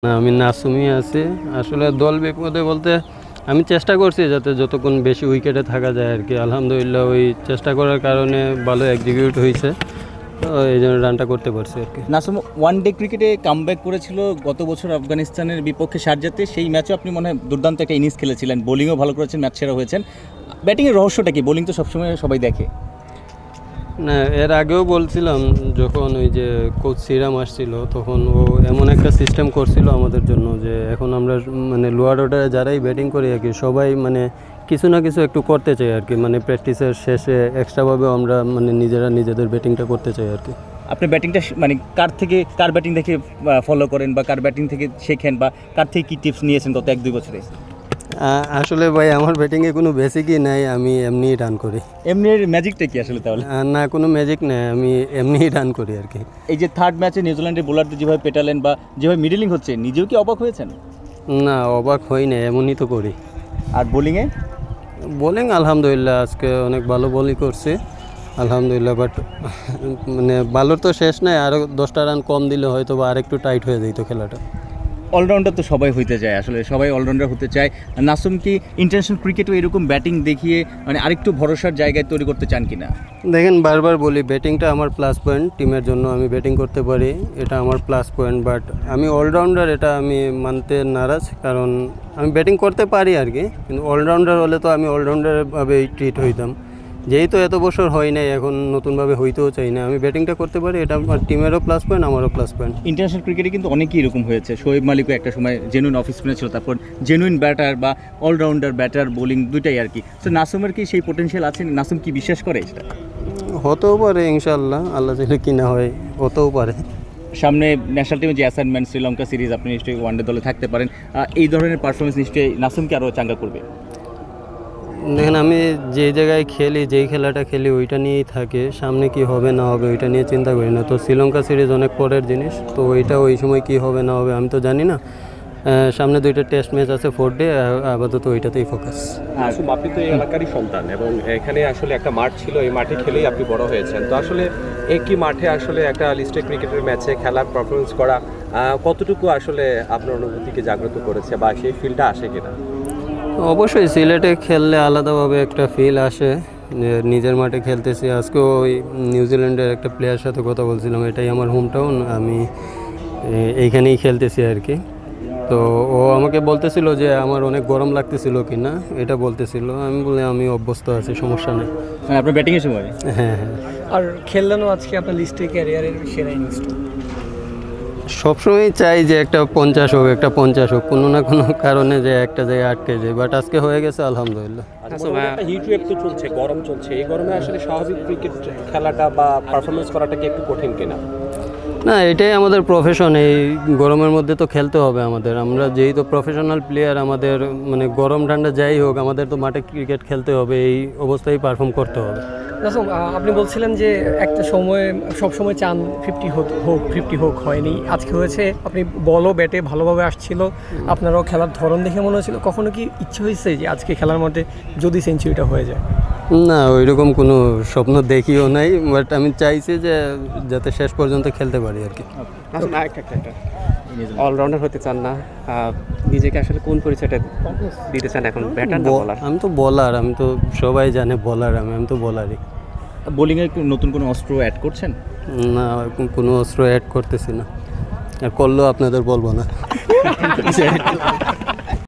না, আমি নাসুমই আছি। আসলে দল বিপদে বলতে আমি চেষ্টা করছি যাতে যতক্ষণ বেশি উইকেটে থাকা যায় আর কি। আলহামদুলিল্লাহ ওই চেষ্টা করার কারণে ভালো এক্সিকিউট হয়েছে, তো এই জন্য রানটা করতে পারছি আর কি। নাসুম ওয়ান ডে ক্রিকেটে কামব্যাক করেছিল গত বছর আফগানিস্তানের বিপক্ষে শারজাতে। সেই ম্যাচও আপনি মনে হয় দুর্দান্ত একটা ইনিংস খেলেছিলেন, বোলিংও ভালো করেছেন, ম্যাচ সেরা হয়েছেন। ব্যাটিংয়ের রহস্যটা কি? বোলিং তো সবসময় সবাই দেখে। না, এর আগেও বলছিলাম যখন ওই যে কোচ সিরাম আসছিল তখন ও এমন একটা সিস্টেম করছিল আমাদের জন্য যে এখন আমরা মানে লোয়ার অর্ডারে যারাই ব্যাটিং করি আর কি সবাই মানে কিছু না কিছু একটু করতে চাই আর কি। মানে প্র্যাকটিসের শেষে এক্সট্রাভাবে আমরা মানে নিজেরা নিজেদের ব্যাটিংটা করতে চাই আর কি। আপনি ব্যাটিংটা মানে কার ব্যাটিং দেখে ফলো করেন বা কার ব্যাটিং থেকে শেখেন বা কার থেকে কী টিপস নিয়েছেন গত 1-2 বছরে? আসলে ভাই আমার ব্যাটিংয়ে কোনো বেসিকই নাই, আমি এমনিই রান করি। এমনি ম্যাজিকটা কি আসলে তাহলে? না, কোনো ম্যাজিক নেই, আমি এমনিই রান করি আর কি। এই যে থার্ড ম্যাচে নিউজিল্যান্ডের বোলারদের যেভাবে পেটালেন বা যেভাবে মিডলিং হচ্ছে, নিজেও কি অবাক হয়েছেন? না, অবাক হই না, এমনই তো করি। আর বোলিংয়ে? বোলিং আলহামদুলিল্লাহ আজকে অনেক ভালো বোলিং করছে আলহামদুলিল্লাহ, বাট মানে ভালোর তো শেষ নাই, আরও 10টা রান কম দিলে হয়তো বা আরেকটু টাইট হয়ে যেত খেলাটা। অলরাউন্ডার তো সবাই হইতে চায়, আসলে সবাই অলরাউন্ডার হতে চায়। নাসুম কি ইন্টারন্যাশনাল ক্রিকেটও এরকম ব্যাটিং দেখিয়ে মানে আরেকটু ভরসার জায়গায় তৈরি করতে চান কিনা? দেখেন, বারবার বলি ব্যাটিংটা আমার প্লাস পয়েন্ট, টিমের জন্য আমি ব্যাটিং করতে পারি, এটা আমার প্লাস পয়েন্ট। বাট আমি অলরাউন্ডার এটা আমি মানতে নারাজ, কারণ আমি ব্যাটিং করতে পারি আর কি, কিন্তু অলরাউন্ডার হলে তো আমি অলরাউন্ডারভাবেই ট্রিট হইতাম। যেহেতু এত বছর হয় নাই, এখন নতুনভাবে হইতেও চাই না, আমি ব্যাটিংটা করতে পারি, এটা আমার টিমেরও প্লাস পয়েন্ট, আমারও প্লাস পয়েন্ট। ইন্টারন্যাশনাল ক্রিকেটে কিন্তু অনেকেই এরকম হয়েছে। শোয়েব মালিকও একটা সময় জেনুইন অফ স্পিনার ছিল, তারপর জেনুইন ব্যাটার বা অলরাউন্ডার, ব্যাটার বোলিং দুইটাই আর কি। তো নাসুমের কি সেই পোটেনশিয়াল আছে? নাসুম কি বিশ্বাস করে সেটা? হতেও পারে, ইনশাল্লাহ, আল্লাহ চাইলে কি না হয়, হতেও পারে। সামনে ন্যাশনাল টিমে যে অ্যাসাইনমেন্ট, শ্রীলঙ্কা সিরিজ, আপনি নিশ্চয়ই ওয়ানডে দলে থাকতে পারেন। এই ধরনের পারফরমেন্স নিশ্চয়ই নাসুমকে আরও চাঙ্গা করবে। দেখেন, আমি যেই জায়গায় খেলি, যেই খেলাটা খেলি ওইটা নিয়েই থাকে, সামনে কি হবে না হবে ওইটা নিয়ে চিন্তা করি না। তো শ্রীলঙ্কা সিরিজ অনেক পরের জিনিস, তো ওইটা ওই সময় কি হবে না হবে আমি তো জানি না। সামনে 2টা টেস্ট ম্যাচ আছে 4 ডে, আপাতত ওইটাতেই ফোকাস। আপনি তো এই এলাকারই সন্তান এবং এখানে আসলে একটা মাঠ ছিল, এই মাঠে খেলেই আপনি বড় হয়েছেন। তো আসলে একই মাঠে আসলে একটা লিস্টেড ক্রিকেটের ম্যাচে খেলার পারফরমেন্স করা কতটুকু আসলে আপনার অনুভূতিকে জাগ্রত করেছে বা সেই ফিলটা আসে কিনা? অবশ্যই সিলেটে খেললে আলাদাভাবে একটা ফিল আসে, নিজের মাঠে খেলতেছি। আজকেও ওই নিউজিল্যান্ডের একটা প্লেয়ার সাথে কথা বলছিলাম, এটাই আমার হোম টাউন, আমি এইখানেই খেলতেছি আর কি। তো ও আমাকে বলতেছিল যে আমার অনেক গরম লাগতেছিল কি না, এটা বলতেছিল। আমি বলে আমি অভ্যস্ত আছি, সমস্যা নেই। আপনার ব্যাটিংয়ের সময়? হ্যাঁ হ্যাঁ। আর খেললেনও আজকে আপনার লিস্টে ক্যারিয়ারের সেরা ইনিংসটা। সবসময় চাই যে একটা 50 হোক, একটা 50 হোক, কোনো না কোনো কারণে যে একটা জায়গায় আটকে যায়, বাট আজকে হয়ে গেছে আলহামদুলিল্লাহ। একটা হিট ওয়েভ তো চলছে, গরম চলছে, এই গরমে আসলে স্বাভাবিক ক্রিকেট খেলাটা বা পারফরমেন্স করাটা কি একটু কঠিন কিনা? না, এটাই আমাদের প্রফেশন, এই গরমের মধ্যে তো খেলতে হবে আমাদের। আমরা যেই তো প্রফেশনাল প্লেয়ার, আমাদের মানে গরম ঠান্ডা যাই হোক আমাদের তো মাঠে ক্রিকেট খেলতে হবে, এই অবস্থায় পারফর্ম করতে হবে। নাসুম, আপনি বলছিলেন যে একটা সময় সব সময় চান 50 হোক, হয়নি, আজকে হয়েছে। আপনি বলও ব্যাটে ভালোভাবে আসছিল, আপনারাও খেলার ধরন দেখে মনে হচ্ছিল, কখনো কি ইচ্ছে হয়েছে যে আজকে খেলার মধ্যে যদি সেঞ্চুরিটা হয়ে যায়? না, ওইরকম কোনো স্বপ্ন দেখিও নাই, বাট আমি চাইছি যে যাতে শেষ পর্যন্ত খেলতে পারি আর কি। একটা অলরাউন্ডার হতে চান না, নিজেকে আসলে কোন পরিচয়টা দিতে চান এখন, ব্যাটার না বলার? আমি তো বলার, আমি তো সবাই জানে বলার, আমি তো বলারই। বোলিংয়ে নতুন কোনো অস্ত্র অ্যাড করছেন? না, কোনো অস্ত্র অ্যাড করতেছি না, আর করলেও আপনাদের বলবো না।